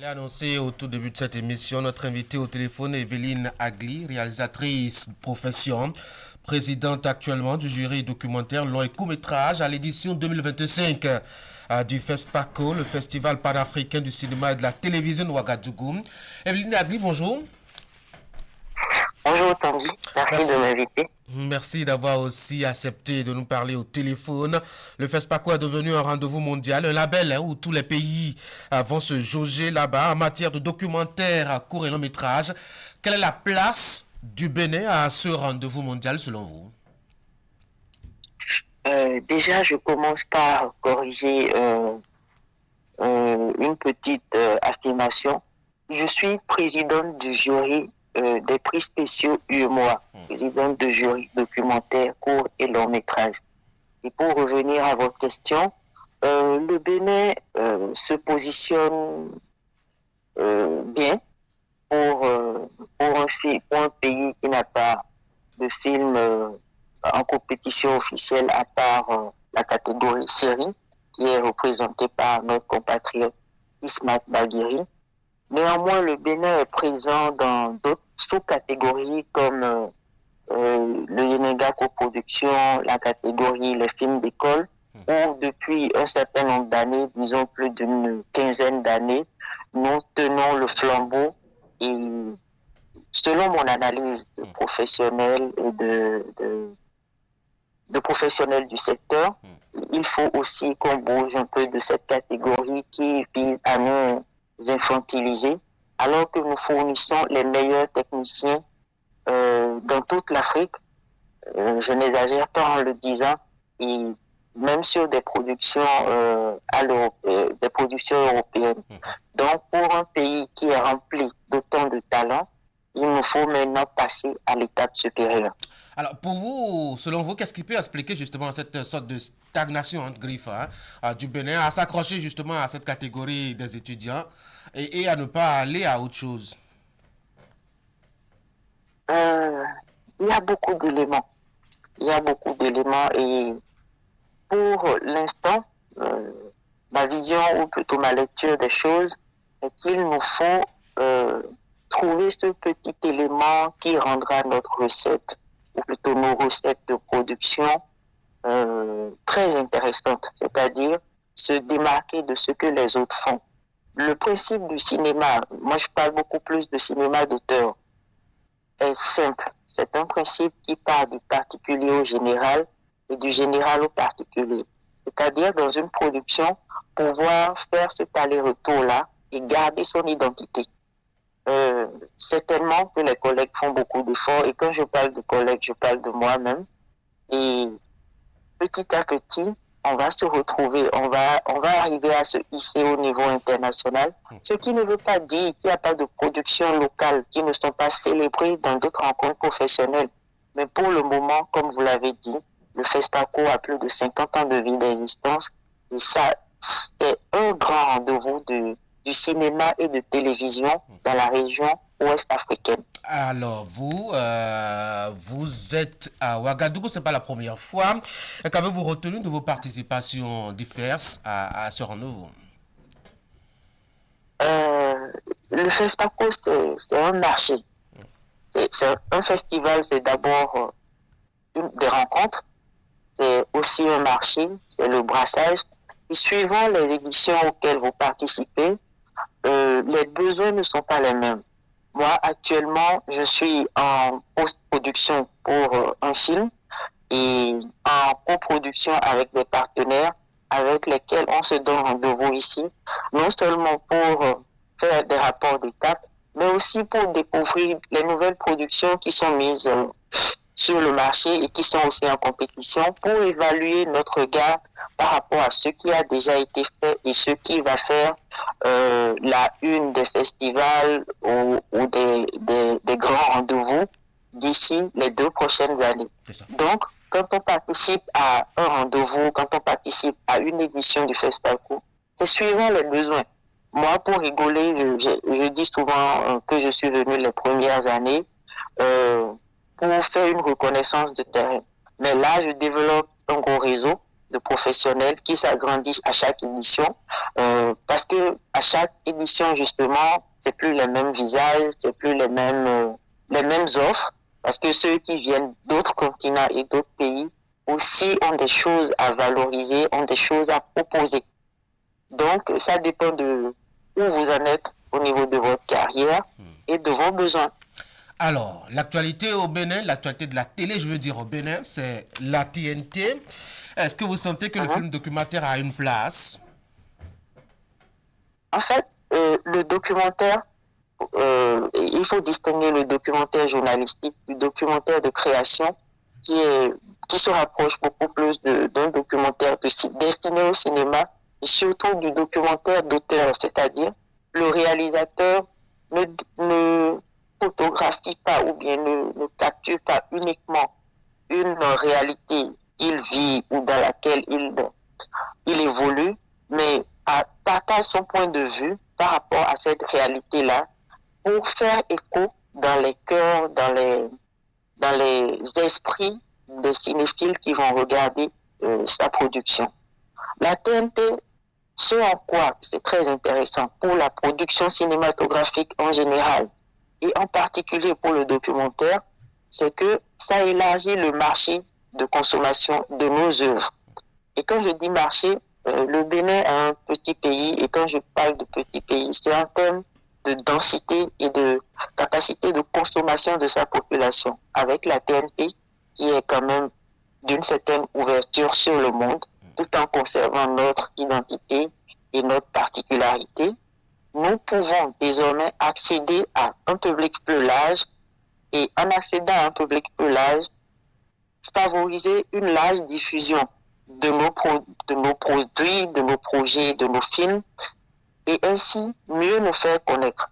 L'a annoncé au tout début de cette émission, notre invitée au téléphone est Evelyne Agli, réalisatrice de profession, présidente actuellement du jury documentaire long et court-métrage à l'édition 2025 du FESPACO, le Festival panafricain du cinéma et de la télévision de Ouagadougou. Evelyne Agli, bonjour. Bonjour Tanguy, merci de Merci. m'inviter. Merci d'avoir aussi accepté de nous parler au téléphone. Le FESPACO est devenu un rendez-vous mondial, un label où tous les pays vont se jauger là-bas en matière de documentaires à court et long métrage. Quelle est la place du Bénin à ce rendez-vous mondial selon vous? Déjà, je commence par corriger une petite affirmation. Je suis présidente du jury des prix spéciaux UEMOA, présidente du jury documentaire court et long métrage. Et pour revenir à votre question, le Bénin se positionne bien pour un pays qui n'a pas de film en compétition officielle à part la catégorie série qui est représentée par notre compatriote Ismat Baguiri. Néanmoins, le Bénin est présent dans d'autres sous-catégories comme le Yenega coproduction, la catégorie les films d'école, où depuis un certain nombre d'années, disons plus d'une quinzaine d'années, nous tenons le flambeau et selon mon analyse de professionnel et de professionnels du secteur, il faut aussi qu'on bouge un peu de cette catégorie qui vise à nous infantiliser, alors que nous fournissons les meilleurs techniciens dans toute l'Afrique. Je n'exagère pas en le disant, et même sur des productions des productions européennes. Donc, pour un pays qui est rempli d'autant de talents, il nous faut maintenant passer à l'étape supérieure. Alors, pour vous, selon vous, qu'est-ce qui peut expliquer justement cette sorte de stagnation entre griffes du Bénin à s'accrocher justement à cette catégorie des étudiants et à ne pas aller à autre chose? Il y a beaucoup d'éléments. Il y a beaucoup d'éléments et pour l'instant, ma vision ou plutôt ma lecture des choses est qu'il nous faut trouver ce petit élément qui rendra notre recette, ou plutôt nos recettes de production très intéressantes, c'est-à-dire se démarquer de ce que les autres font. Le principe du cinéma, moi je parle beaucoup plus de cinéma d'auteur, est simple. C'est un principe qui part du particulier au général et du général au particulier. C'est-à-dire dans une production, pouvoir faire cet aller-retour-là et garder son identité. Certainement que les collègues font beaucoup d'efforts et quand je parle de collègues, je parle de moi-même. Et petit à petit, on va se retrouver, on va arriver à se hisser au niveau international, ce qui ne veut pas dire qu'il n'y a pas de productions locales qui ne sont pas célébrées dans d'autres rencontres professionnelles. Mais pour le moment, comme vous l'avez dit, le FESPACO a plus de 50 ans de vie d'existence et ça, c'est un grand rendez-vous du cinéma et de télévision dans la région ouest africaine. Alors, vous êtes à Ouagadougou, c'est pas la première fois. Qu'avez-vous retenu de vos participations diverses à ce rendez-vous? Le FESPACO, c'est un marché. C'est un festival, c'est d'abord des rencontres, c'est aussi un marché, c'est le brassage. Et suivant les éditions auxquelles vous participez, les besoins ne sont pas les mêmes. Moi, actuellement, je suis en post-production pour un film et en coproduction avec des partenaires avec lesquels on se donne rendez-vous ici, non seulement pour faire des rapports d'étape, mais aussi pour découvrir les nouvelles productions qui sont mises sur le marché et qui sont aussi en compétition pour évaluer notre regard par rapport à ce qui a déjà été fait et ce qui va faire la une des festivals ou des grands rendez-vous d'ici les 2 prochaines années. Donc, quand on participe à un rendez-vous, quand on participe à une édition du FESPACO, c'est suivant les besoins. Moi, pour rigoler, je dis souvent que je suis venu les premières années pour faire une reconnaissance de terrain. Mais là, je développe un gros réseau de professionnels qui s'agrandissent à chaque édition, parce que à chaque édition, justement, c'est plus les mêmes visages, c'est plus les mêmes offres, parce que ceux qui viennent d'autres continents et d'autres pays aussi ont des choses à valoriser, ont des choses à proposer. Donc, ça dépend de où vous en êtes au niveau de votre carrière et de vos besoins. Alors, l'actualité au Bénin, l'actualité de la télé, je veux dire au Bénin, c'est la TNT. Est-ce que vous sentez que le film documentaire a une place? En fait, le documentaire, il faut distinguer le documentaire journalistique du documentaire de création qui se rapproche beaucoup plus d'un documentaire destiné au cinéma et surtout du documentaire d'auteur, c'est-à-dire le réalisateur ne photographie pas ou bien ne capture pas uniquement une réalité qu'il vit ou dans laquelle il évolue, mais partage son point de vue par rapport à cette réalité-là pour faire écho dans les cœurs, dans les esprits des cinéphiles qui vont regarder sa production. La TNT, ce en quoi c'est très intéressant pour la production cinématographique en général et en particulier pour le documentaire, c'est que ça élargit le marché de consommation de nos œuvres. Et quand je dis marché, le Bénin est un petit pays, et quand je parle de petit pays, c'est en termes de densité et de capacité de consommation de sa population, avec la TNT qui est quand même d'une certaine ouverture sur le monde, tout en conservant notre identité et notre particularité. Nous pouvons désormais accéder à un public plus large et en accédant à un public plus large, favoriser une large diffusion de nos produits, de nos projets, de nos films et ainsi mieux nous faire connaître.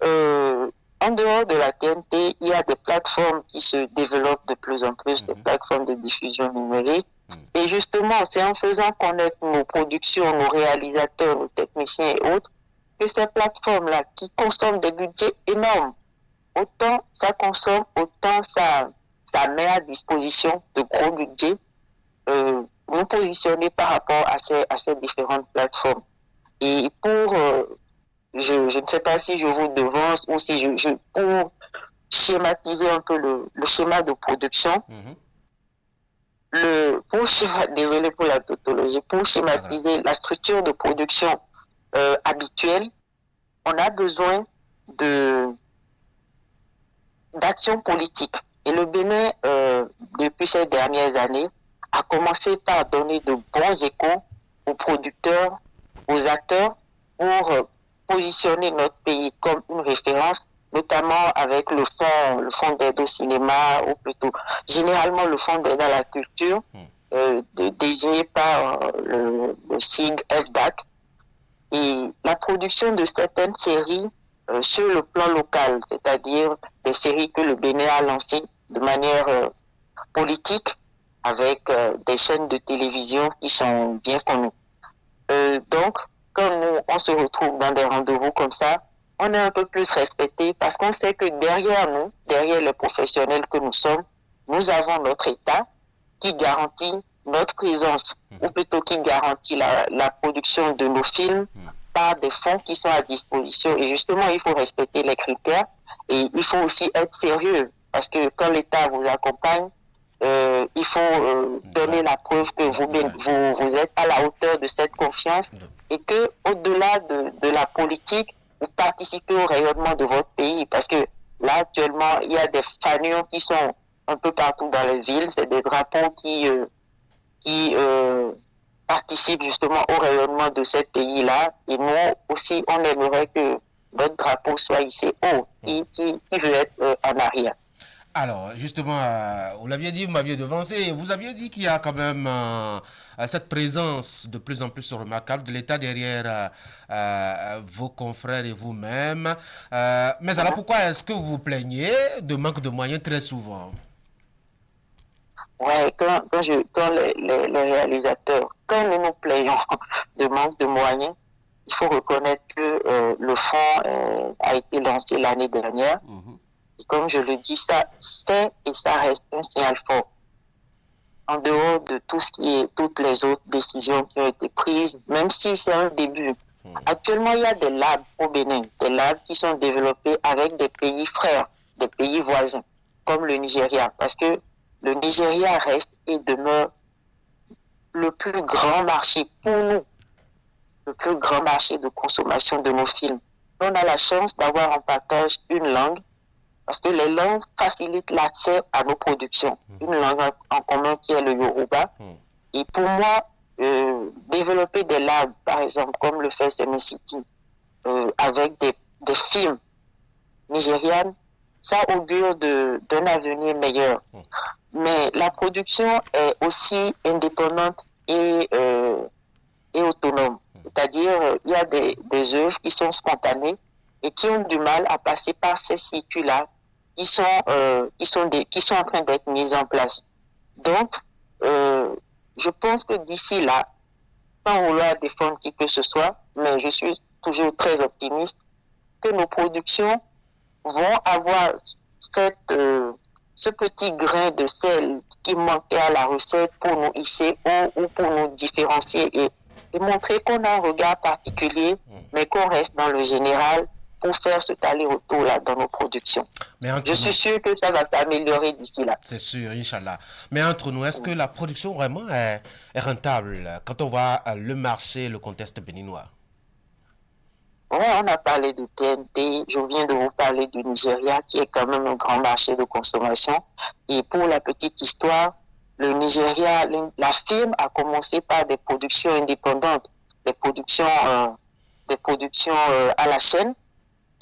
En dehors de la TNT, il y a des plateformes qui se développent de plus en plus, des plateformes de diffusion numérique. Et justement, c'est en faisant connaître nos productions, nos réalisateurs, nos techniciens et autres, que ces plateformes-là, qui consomment des budgets énormes, autant ça consomme, autant ça met à disposition de gros budgets, nous positionner par rapport à ces différentes plateformes. Et pour, je ne sais pas si je vous devance ou si pour schématiser un peu le schéma de production, désolé pour la tautologie, pour schématiser la structure de production habituelle, on a besoin d'action politique. Et le Bénin, depuis ces dernières années, a commencé par donner de bons échos aux producteurs, aux acteurs, pour positionner notre pays comme une référence, notamment avec le fonds d'aide au cinéma, ou plutôt généralement le fonds d'aide à la culture, désigné par le SIG FDAC. Et la production de certaines séries sur le plan local, c'est-à-dire des séries que le Bénin a lancées de manière politique avec des chaînes de télévision qui sont bien connues. Donc, quand nous, on se retrouve dans des rendez-vous comme ça, on est un peu plus respecté parce qu'on sait que derrière nous, derrière les professionnels que nous sommes, nous avons notre État qui garantit notre présence, ou plutôt qui garantit la production de nos films par des fonds qui sont à disposition. Et justement, il faut respecter les critères et il faut aussi être sérieux parce que quand l'État vous accompagne, il faut donner la preuve que vous êtes à la hauteur de cette confiance et que au-delà de la politique, vous participez au rayonnement de votre pays parce que là actuellement il y a des fanions qui sont un peu partout dans les villes, c'est des drapeaux qui participent justement au rayonnement de ce pays-là et nous aussi on aimerait que votre drapeau soit hissé haut, qui veut être en arrière. Alors, justement, vous l'aviez dit, vous m'aviez devancé, vous aviez dit qu'il y a quand même cette présence de plus en plus remarquable de l'État derrière vos confrères et vous-même. Mais alors, pourquoi est-ce que vous vous plaignez de manque de moyens très souvent? Ouais, quand les réalisateurs, quand nous nous plaignons de manque de moyens, il faut reconnaître que le fonds a été lancé l'année dernière. Et comme je le dis, ça c'est et ça reste un signal fort. en dehors de tout ce qui est, toutes les autres décisions qui ont été prises, même si c'est un début. Actuellement, il y a des labs au Bénin, des labs qui sont développés avec des pays frères, des pays voisins, comme le Nigeria, parce que le Nigeria reste et demeure le plus grand marché pour nous, le plus grand marché de consommation de nos films. On a la chance d'avoir en partage une langue, parce que les langues facilitent l'accès à nos productions. Une langue en commun qui est le Yoruba. Et pour moi, développer des labs, par exemple, comme le fait City, avec des films nigérianes, ça augure d'un avenir meilleur. Mais la production est aussi indépendante et autonome. C'est-à-dire, il y a des œuvres qui sont spontanées et qui ont du mal à passer par ces circuits-là qui sont en train d'être mises en place. Donc, je pense que d'ici là, sans vouloir défendre qui que ce soit, mais je suis toujours très optimiste, que nos productions vont avoir ce petit grain de sel qui manquait à la recette pour nous hisser ou pour nous différencier et montrer qu'on a un regard particulier, mais qu'on reste dans le général pour faire cet aller-retour là dans nos productions. Je suis sûr que ça va s'améliorer d'ici là. C'est sûr, Inch'Allah. Mais entre nous, est-ce que la production vraiment est rentable quand on voit le marché, le contexte béninois? Oui, on a parlé de TNT, je viens de vous parler du Nigeria qui est quand même un grand marché de consommation. Et pour la petite histoire, le Nigeria, la firme a commencé par des productions indépendantes, des productions à la chaîne.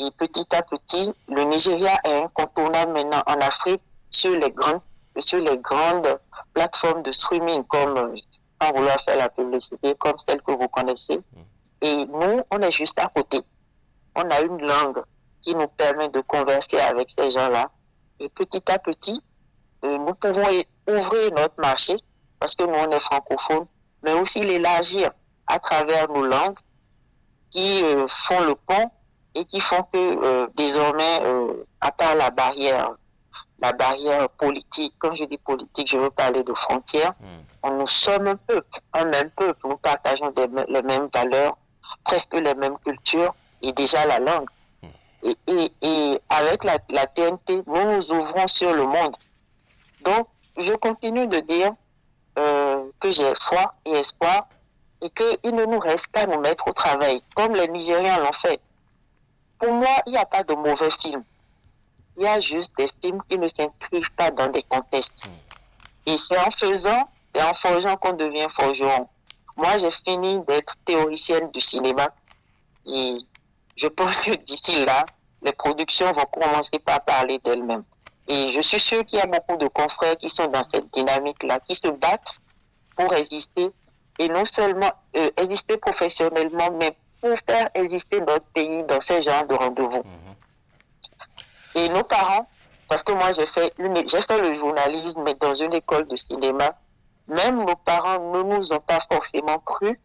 Et petit à petit, le Nigeria est incontournable maintenant en Afrique sur les grandes plateformes de streaming, comme, sans vouloir faire la publicité, comme celle que vous connaissez. Et nous, on est juste à côté. On a une langue qui nous permet de converser avec ces gens-là. Et petit à petit, nous pouvons ouvrir notre marché, parce que nous, on est francophones, mais aussi l'élargir à travers nos langues qui font le pont et qui font que désormais, à part la barrière politique, quand je dis politique, je veux parler de frontières, nous sommes un même peuple, nous partageons les mêmes valeurs, presque les mêmes cultures et déjà la langue. Et avec la TNT, nous nous ouvrons sur le monde. Donc, je continue de dire que j'ai foi et espoir et qu'il ne nous reste qu'à nous mettre au travail, comme les Nigériens l'ont fait. Pour moi, il n'y a pas de mauvais films. Il y a juste des films qui ne s'inscrivent pas dans des contextes. Et c'est en faisant et en forgeant qu'on devient forgeron. Moi, j'ai fini d'être théoricienne du cinéma et je pense que d'ici là, les productions vont commencer par parler d'elles-mêmes. Et je suis sûre qu'il y a beaucoup de confrères qui sont dans cette dynamique-là, qui se battent pour exister, et non seulement exister professionnellement, mais pour faire exister notre pays dans ces genres de rendez-vous. Et nos parents, parce que moi j'ai fait le journalisme mais dans une école de cinéma, même nos parents ne nous ont pas forcément cru,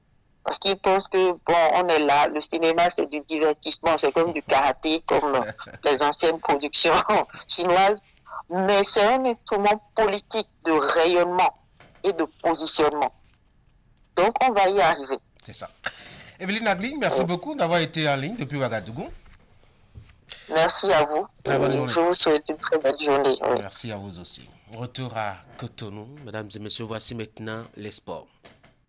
parce qu'ils pensent que, bon, on est là, le cinéma c'est du divertissement, c'est comme du karaté, comme les anciennes productions chinoises, mais c'est un instrument politique de rayonnement et de positionnement. Donc on va y arriver. C'est ça. Evelyne Agli, merci beaucoup d'avoir été en ligne depuis Ouagadougou. Merci à vous. Très bonne journée. Je vous souhaite une très belle journée. Merci à vous aussi. Retour à Cotonou. Mesdames et messieurs, voici maintenant les sports.